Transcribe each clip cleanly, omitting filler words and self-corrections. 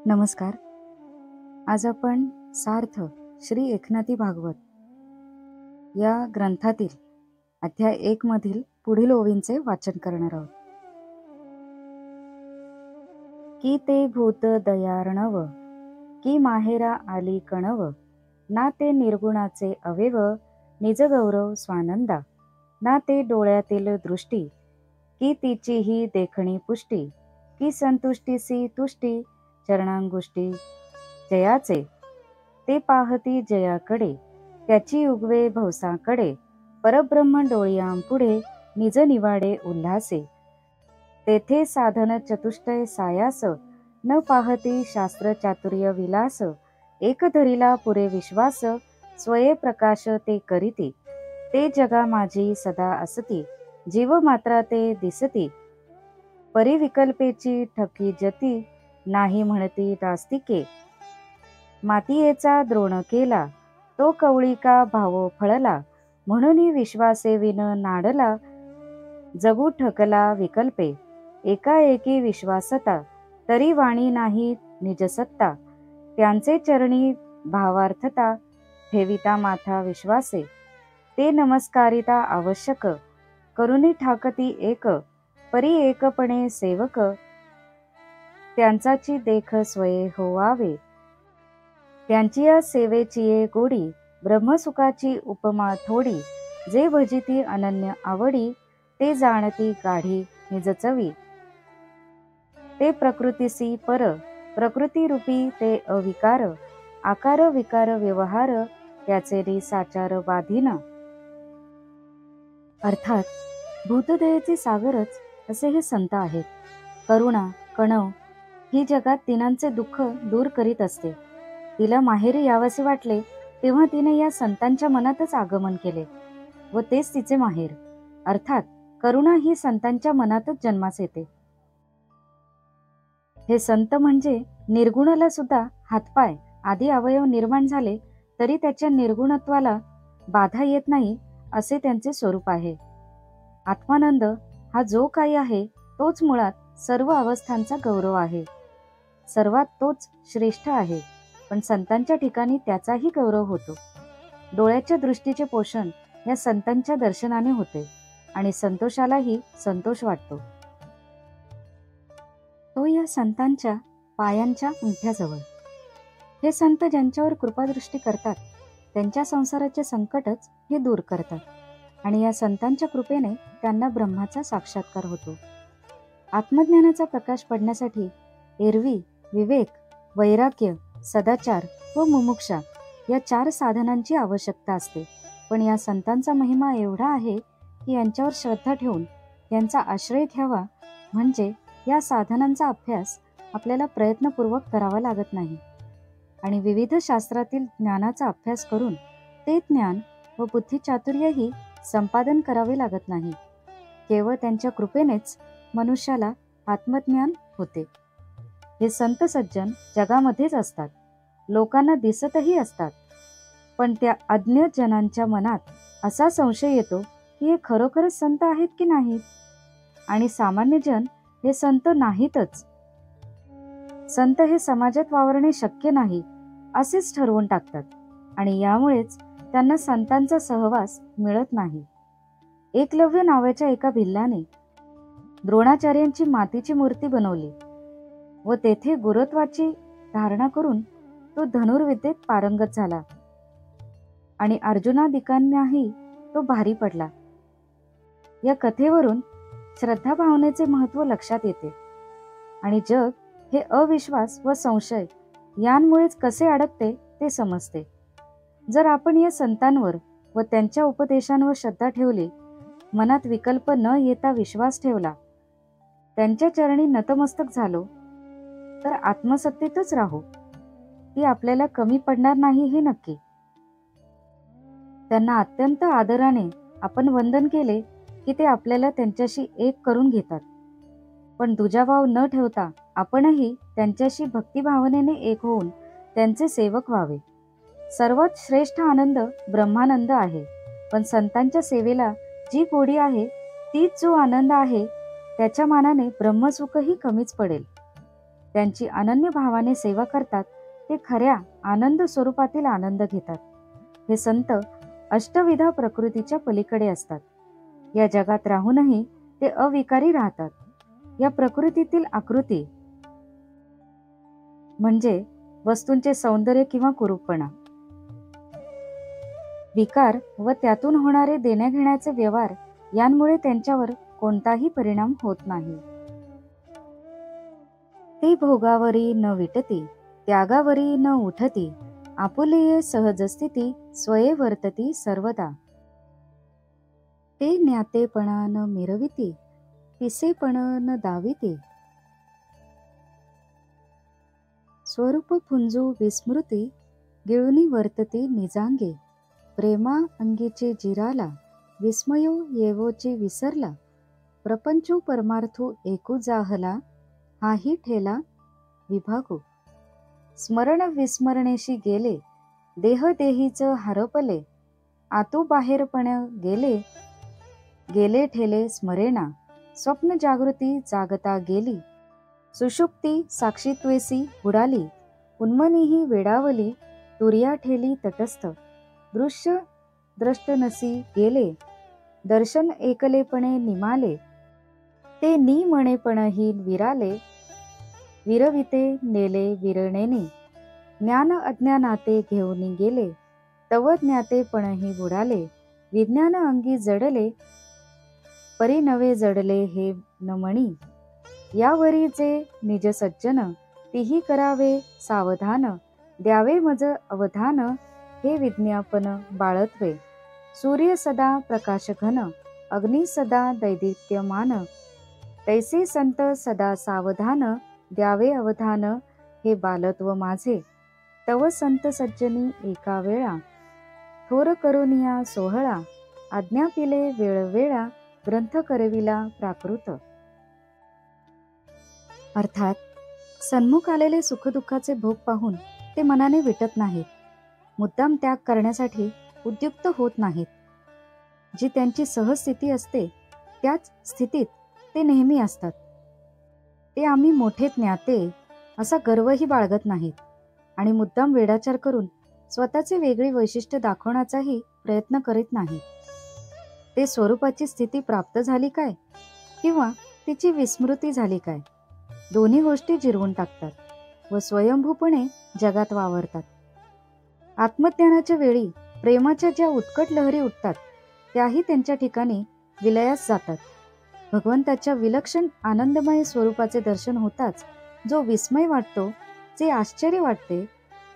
नमस्कार. आज आपण सार्थ श्री एकनाथी भागवत या ग्रंथातील अध्याय 1 मधील पुढील ओवींचे वाचन करणार आहोत. की ते भूत दयार्णव, की माहेरा आली कणव, ना ते निर्गुणाचे अवेव, निज गौरव स्वानंदा, ना ते डोळ्यातील दृष्टी, की तिचीही देखणी पुष्टी, की संतुष्टीसी तुष्टी चरणांगुष्टी जयाचे, ते पाहती जयाकडे, त्याची उगवे भवसाकडे, परब्रह्म डोळियांपुढे निज निवाडे उल्हासे, तेथे साधन चतुष्टय सायास, न पाहती शास्त्र चातुर्य विलास, एक धरिला पुरे विश्वास, स्वये प्रकाश ते करीती, ते जगा माझी सदा असती, जीव मात्रा ते दिसती, परिविकल्पेची ठकी जती, नाही म्हणती नास्तिके, मातीयेचा द्रोण केला, तो कवळिका भावो फळला, म्हणून विश्वासे विन नाडला, जगू ठकला विकल्पे, एकाएकी विश्वासता, तरी वाणी नाही निजसत्ता, त्यांचे चरणी भावार्थता, ठेविता माथा विश्वासे, ते नमस्कारिता आवश्यक, करुणी ठाकती एक, परी एकपणे सेवक, त्यांचाची देख स्वये होवावे, त्यांची या सेवेची ये गोडी, ब्रह्मसुखाची उपमा थोडी, जे भजिती अनन्य आवडी, ते जाणती गाढी निजचवी, ते प्रकृतीसी पर, प्रकृतीरूपी ते अविकार, आकार विकार व्यवहार, त्याचे साचार बाधीन. अर्थात भूतदयेचे सागरच असे हे संत आहेत. करुणा कणव ही जगात तिनांचे दुःख दूर करीत असते. तिला माहेरी यावसे वाटले तेव्हा तिने या संतांच्या मनातच आगमन केले व तेच तिचे माहेर. अर्थात करुणा ही संतांच्या मनातच जन्मास येते. हे संत म्हणजे निर्गुणाला सुद्धा हातपाय आदी अवयव निर्माण झाले तरी त्याच्या निर्गुणत्वाला बाधा येत नाही असे त्यांचे स्वरूप आहे. आत्मानंद हा जो काही आहे तोच मुळात सर्व अवस्थांचा गौरव आहे. सर्वात तोच श्रेष्ठ आहे, पण संतांच्या ठिकाणी त्याचाही गौरव होतो. डोळ्याच्या दृष्टीचे पोषण या संतांच्या दर्शनाने होते आणि संतोषालाही संतोष वाटतो. तो या संतांच्या पायांच्या अंगठ्याजवळ. हे संत ज्यांच्यावर कृपादृष्टी करतात त्यांच्या संसाराचे संकटच हे दूर करतात आणि या संतांच्या कृपेने त्यांना ब्रह्माचा साक्षात्कार होतो. आत्मज्ञानाचा प्रकाश पडण्यासाठी एरवी विवेक, वैराग्य, सदाचार व मुमुक्षा या 4 साधनांची आवश्यकता असते. पण या संतांचा महिमा एवढा आहे की यांच्यावर श्रद्धा ठेवून यांचा आश्रय घ्यावा म्हणजे या साधनांचा अभ्यास आपल्याला प्रयत्नपूर्वक करावा लागत नाही आणि विविध शास्त्रातील ज्ञानाचा अभ्यास करून ते ज्ञान व बुद्धिचातुर्यही संपादन करावे लागत नाही. केवळ त्यांच्या कृपेनेच मनुष्याला आत्मज्ञान होते. हे संत सज्जन जगामध्येच असतात, लोकांना दिसतही असतात, पण त्या अज्ञ जनांच्या मनात असा संशय येतो की हे खरोखरच संत आहेत की नाहीत, आणि सामान्य जन हे संत नाहीतच. संत हे समाजात वावरणे शक्य नाही असेच ठरवून टाकतात आणि यामुळेच त्यांना संतांचा सहवास मिळत नाही. एकलव्य नावाच्या एका भिल्लाने द्रोणाचार्यांची मातीची मूर्ती बनवली व तेथे गुरुत्वाची धारणा करून तो धनुर्विद्येत पारंगत झाला आणि अर्जुनादिकांनाही तो भारी पडला. या कथेवरून श्रद्धा भावनेचे महत्त्व लक्षात येते आणि जग हे अविश्वास व संशय यांमुळेच कसे अडकते ते समजते. जर आपण या संतांवर व त्यांच्या उपदेशांवर श्रद्धा ठेवली, मनात विकल्प न येता विश्वास ठेवला, त्यांच्या चरणी नतमस्तक झालो तर आत्मसत्तेतच राहू. ती आपल्याला कमी पडणार नाही हे नक्की. त्यांना अत्यंत आदराने आपण वंदन केले की ते आपल्याला त्यांच्याशी एक करून घेतात. पण दुजाभाव न ठेवता आपणही त्यांच्याशी भक्तिभावनेने एक होऊन त्यांचे सेवक व्हावे. सर्वात श्रेष्ठ आनंद ब्रह्मानंद आहे, पण संतांच्या सेवेला जी गोडी आहे तीच जो आनंद आहे त्याच्या मानाने ब्रह्मसुखही कमीच पडेल. त्यांची अनन्य भावाने सेवा करतात ते खऱ्या आनंद स्वरूपातील आनंद घेतात. हे संत अष्टविध प्रकृतीच्या पलीकडे असतात. या जगात राहूनही ते अविकारी राहतात. या प्रकृतीतील आकृती म्हणजे वस्तूंचे सौंदर्य किंवा कुरूपपणा, विकार व त्यातून होणारे देण्याघेण्याचे व्यवहार यांमुळे त्यांच्यावर कोणताही परिणाम होत नाही. ते भोगावरी न विटती, त्यागावरी न उठती, आपुलेये सहजस्थिती, स्वये वर्तती सर्वदा. ते ज्ञातेपणा न मिरविती, पिसेपण न दाविती, स्वरूप पुंजू विस्मृती, गिळुनी वर्तती निजांगे, प्रेमा अंगीचे जिराला, विस्मयो येवोची विसरला, प्रपंचो परमार्थो एकू जाहला, हाही ठेला विभागू. स्मरण विस्मरणेशी गेले, देह देहीच हरपले, आतू बाहेरपण गेले, गेले ठेले स्मरेना, स्वप्न जागृती जागता गेली, सुषुप्ती साक्षीत्वेसी बुडाली, उन्मनीही वेडावली, तुर्या ठेली तटस्थ, दृश्य द्रष्टनसी गेले, दर्शन एकलेपणे निमाले, ते निमणेपणही विराले, विरविते नेले विरणेने, ज्ञान अज्ञानाते घेऊन गेले, तव ज्ञातेपणही बुडाले, विज्ञान अंगी जडले, परिनवे जडले हे नमणी, यावरी जे निज सज्जन, तिही करावे सावधान, द्यावे मज अवधान, हे विज्ञापन बाळत्वे, सूर्य सदा प्रकाश घन, अग्नी सदा दैदिप्यमान, तैसे संत सदा सावधान, द्यावे अवधान, हे बालत्व माझे, तव संत सज्जनी एका वेळा, थोर करुनिया सोहळा, आज्ञा पिले वेळवेळा, ग्रंथ करविला प्राकृत. अर्थात सन्मुख आलेले सुखदुःखाचे भोग पाहून ते मनाने विटत नाहीत, मुद्दाम त्याग करण्यासाठी उद्युक्त होत नाहीत. जी त्यांची सहज स्थिती असते त्याच स्थितीत ते नेहमी असतात. ते आम्ही मोठे ज्ञाते असा गर्वही बाळगत नाहीत आणि मुद्दाम वेडाचार करून स्वतःचे वेगळी वैशिष्ट्य दाखवण्याचाही प्रयत्न करीत नाहीत. ते स्वरूपाची स्थिती प्राप्त झाली काय किंवा तिची विस्मृती झाली काय, दोन्ही गोष्टी जिरवून टाकतात व स्वयंभूपणे जगात वावरतात. आत्मज्ञानाच्या वेळी प्रेमाच्या ज्या उत्कट लहरी उठतात त्याही त्यांच्या ठिकाणी विलयास जातात. भगवंताच्या विलक्षण आनंदमय स्वरूपाचे दर्शन होताच जो विस्मय वाटतो, जे आश्चर्य वाटते,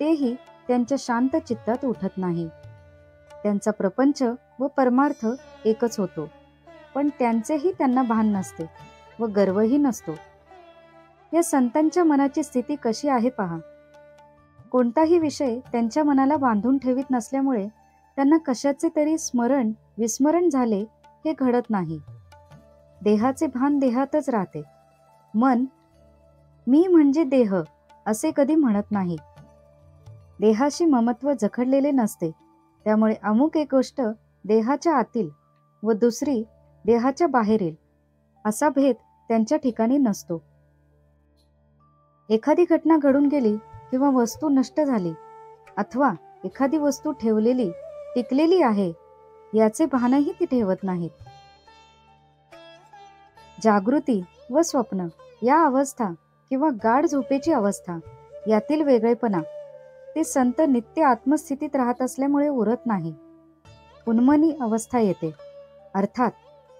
तेही त्यांच्या शांत चित्तात उठत नाही. त्यांचा प्रपंच व परमार्थ एकच होतो, पण त्यांचेही त्यांना भान नसते व गर्वही नसतो. या संतांच्या मनाची स्थिती कशी आहे पहा. कोणताही विषय त्यांच्या मनाला बांधून ठेवीत नसल्यामुळे त्यांना कशाचे तरी स्मरण विस्मरण झाले हे घडत नाही. देहाचे भान देहातच राहते. मन मी म्हणजे देह असे कधी म्हणत नाही. देहाशी ममत्व जखडलेले नसते, त्यामुळे अमुक एक गोष्ट देहाच्या आतील व दुसरी देहाच्या बाहेरील असा भेद त्यांच्या ठिकाणी नसतो. एखादी घटना घडून गेली किंवा वस्तू नष्ट झाली अथवा एखादी वस्तू ठेवलेली टिकलेली आहे याचे भानही ती ठेवत नाहीत. जागृती व स्वप्न या अवस्था किंवा गाढ झोपेची अवस्था यातील वेगळेपणा ते संत नित्य आत्मस्थितीत राहत असल्यामुळे उरत नाही. उन्मनी अवस्था येते, अर्थात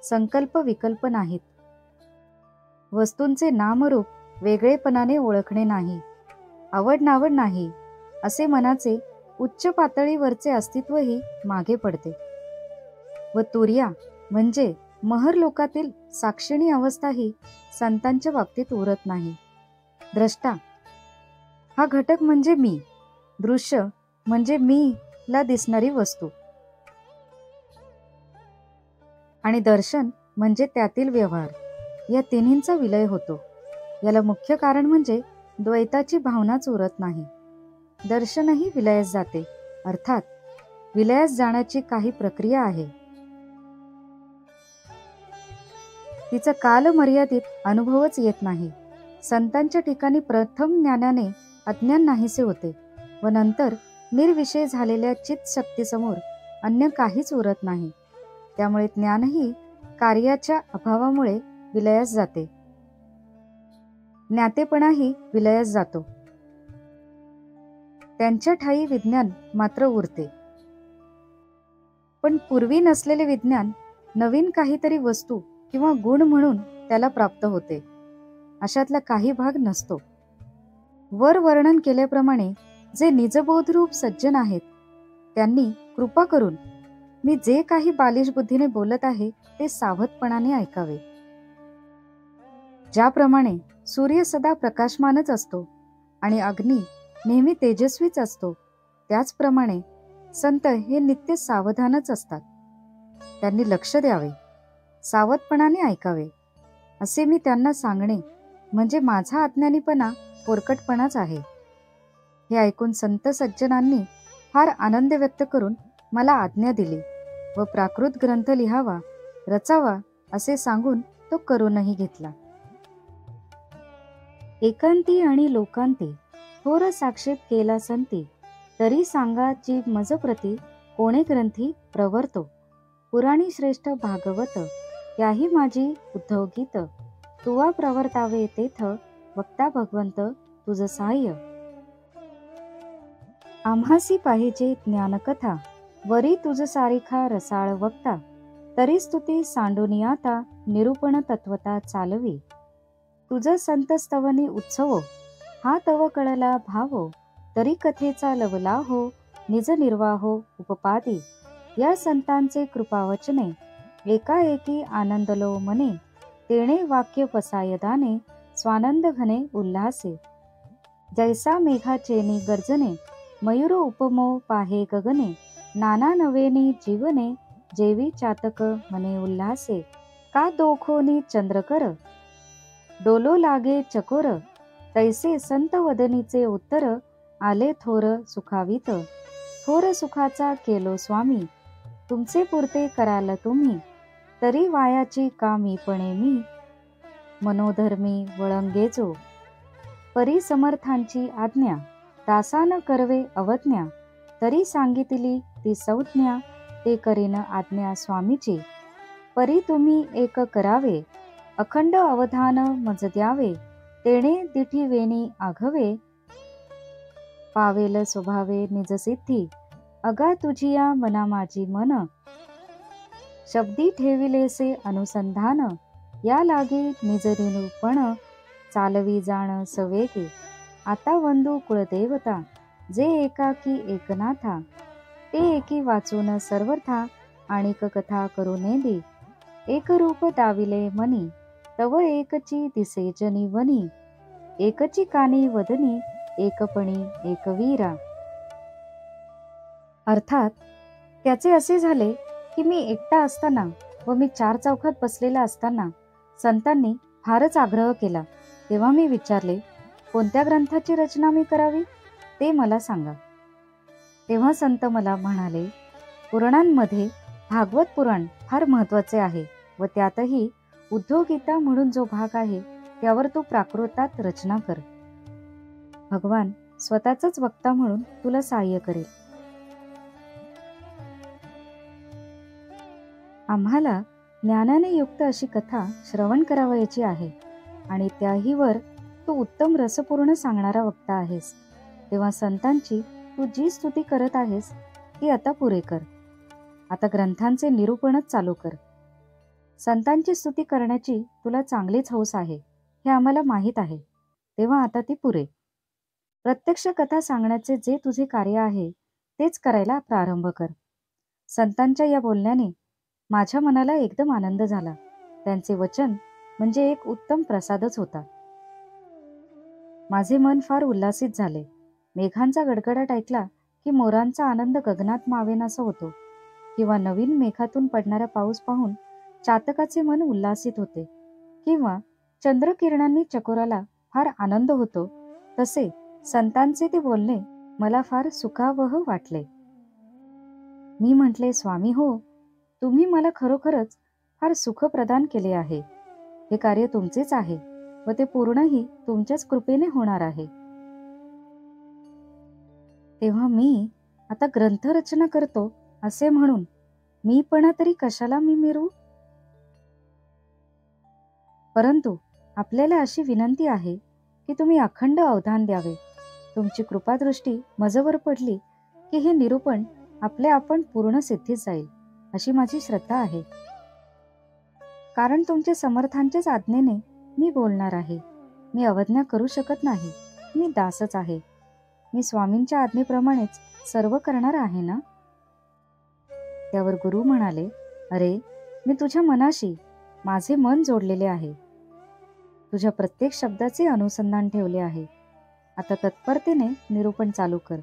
संकल्प विकल्प नाहीत. वस्तूंचे नामरूप वेगळेपणाने ओळखणे नाही, आवड नावड नाही असे मनाचे उच्च पातळीवरचे अस्तित्वही मागे पडते. व तुर्या म्हणजे महर लोकातील साक्षिणी अवस्थाही संतांच्या बाबतीत उरत नाही. द्रष्टा हा घटक म्हणजे मी, दृश्य म्हणजे मी ला दिसणारी वस्तू आणि दर्शन म्हणजे त्यातील व्यवहार, या तिन्हींचा विलय होतो. याला मुख्य कारण म्हणजे द्वैताची भावनाच उरत नाही. दर्शनही विलयास जाते, अर्थात विलयास जाण्याची काही प्रक्रिया आहे. तिचा काल मर्यादित अनुभवच येत नाही. संतांच्या ठिकाणी प्रथम ज्ञानाने अज्ञान नाहीसे होते व नंतर निर्विषय झालेल्या चित्तशक्तीसमोर अन्य काहीच उरत नाही. त्यामुळे ज्ञानही कार्याच्या अभावामुळे विलयास जाते, ज्ञातेपणाही विलयास जातो. त्यांच्या ठायी विज्ञान मात्र उरते. पण पूर्वी नसलेले विज्ञान नवीन काहीतरी वस्तू किंवा गुण म्हणून त्याला प्राप्त होते. अशातला काही भाग नसतो. वर वर्णन केल्याप्रमाणे जे निजबोधरूप सज्जन आहेत त्यांनी कृपा करून मी जे काही बालिश बुद्धीने बोलत आहे ते सावधपणाने ऐकावे. ज्याप्रमाणे सूर्य सदा प्रकाशमानच असतो आणि अग्नी नेहमी तेजस्वीच असतो, त्याचप्रमाणे संत हे नित्य सावधानच असतात. त्यांनी लक्ष द्यावे, सावधपणाने ऐकावे असे मी त्यांना सांगणे म्हणजे माझा अज्ञानीपणा पोरकटपणाच आहे. हे ऐकून संत सज्जनांनी फार आनंद व्यक्त करून मला आज्ञा दिली व प्राकृत ग्रंथ लिहावा, रचावा असे सांगून तो करूनही घेतला. एकांती आणि लोकांती थोर साक्षेप केला संती, तरी सांगाची मजप्रती कोणे ग्रंथी प्रवर्तो. पुराणी श्रेष्ठ भागवत याही माझी उद्धव गीत, तुवा प्रवर्तावे तेथ वक्ता भगवंत तुझ सहाय्य. आम्हासी पाहिजे ज्ञानकथा, वरी तुझ सारिखा रसाळ वक्ता, तरी स्तुती सांडूनी आता निरूपण तत्वता चालवी. तुझ संत स्तवनी उत्सवो, हा तव कळला भावो, तरी कथेचा लवला हो निज निर्वाहो उपपादी. या संतांचे कृपावचने एकाएकी आनंदलो मने, तेणे वाक्य पसायदाने स्वानंद घने उल्हासे. जैसा मेघाचेनी गर्जने, मयूर उपमो पाहे गगने, नाना नवेनी जीवने जेवी चातक मने उल्हासे. का दोखोनी चंद्रकर, डोलो लागे चकोर, तैसे संत वदनीचे उत्तर आले थोर सुखावित. थोर सुखाचा केलो स्वामी, तुमचे पुरते कराल तुम्ही, तरी वायाची का मीपणे मी, मनोधर्मी वळंगेजो. परी समर्थांची आज्ञा, दासान करवे अवज्ञा, तरी सांगितली ती संज्ञा, ते करीन आज्ञा स्वामीची. परी तुम्ही एक करावे, अखंड अवधान मज द्यावे, तेणे दिठी वेणी आघवे, पावेल स्वभावे निजसिद्धी, अगा तुझिया मना माझी मन. शब्दी ठेविलेसे अनुसंधान, या लागे निज निरूपण, चालवी जाण सवेगे. आता वंदू कुळदेवता, जे एकाकी एकनाथा, ते एकी वाचून सर्वथा, आणिक कथा करू नेदी. एक रूप दाविले मनी, तव एकची दिसे जनी वनी, एकची कानी वदनी, एकपणी एकवीरा. अर्थात त्याचे असे झाले की मी एकटा असताना व मी चार चौकात बसलेला असताना संतांनी फारच आग्रह केला. तेव्हा मी विचारले, कोणत्या ग्रंथाची रचना मी करावी ते मला सांगा. तेव्हा संत मला म्हणाले, पुराणांमध्ये भागवत पुराण फार महत्वाचे आहे व त्यातही उद्धव गीता म्हणून जो भाग आहे त्यावर तू प्राकृतात रचना कर. भगवान स्वतःच वक्ता म्हणून तुला सहाय्य करेल. आम्हाला ज्ञानाने युक्त अशी कथा श्रवण करावयाची आहे आणि त्याहीवर तू उत्तम रसपूर्ण सांगणारा वक्ता आहेस. तेव्हा संतांची तू जी स्तुती करत आहेस ती आता पुरे कर. आता ग्रंथांचे निरूपणच चालू कर. संतांची स्तुती करण्याची तुला चांगलीच हौस आहे हे आम्हाला माहीत आहे. तेव्हा आता ती पुरे. प्रत्यक्ष कथा सांगण्याचे जे तुझे कार्य आहे तेच करायला प्रारंभ कर. संतांच्या या बोलण्याने माझ्या मनाला एकदम आनंद झाला. त्यांचे वचन म्हणजे एक उत्तम प्रसादच होता. माझे मन फार उल्हासित झाले. मेघांचा गडगडाट ऐकला की मोरांचा आनंद गगनात मावेनासा होतो, किंवा नवीन मेघातून पडणारा पाऊस पाहून चातकाचे मन उल्हासित होते, किंवा चंद्रकिरणांनी चकोराला फार आनंद होतो, तसे संतांचे ते बोलणे मला फार सुखावह वाटले. मी म्हटले, स्वामी हो, तुम्ही मला खरोखरच फार सुख प्रदान केले आहे. हे कार्य तुमचेच आहे. व ते पूर्णही तुमच्याच कृपेने होणार आहे. तेव्हा मी आता ग्रंथरचना करतो असे म्हणून मीपणा तरी कशाला मी मिरू? परंतु आपल्याला अशी विनंती आहे की तुम्ही अखंड अवधान द्यावे. तुमची कृपादृष्टी मजवर पडली की हे निरूपण आपले आपण पूर्ण सिद्धीत जाईल अशी माझी श्रद्धा आहे. कारण तुमच्या समर्थांच्याच आज्ञेने मी बोलणार आहे. मी अवज्ञा करू शकत नाही. मी दासच आहे. मी स्वामींच्या आज्ञेप्रमाणेच सर्व करणार आहे ना. त्यावर गुरु म्हणाले, अरे, मी तुझ्या मनाशी माझे मन जोडलेले आहे. तुझ्या प्रत्येक शब्दाचे अनुसंधान ठेवले आहे. आता तत्परतेने निरूपण चालू कर.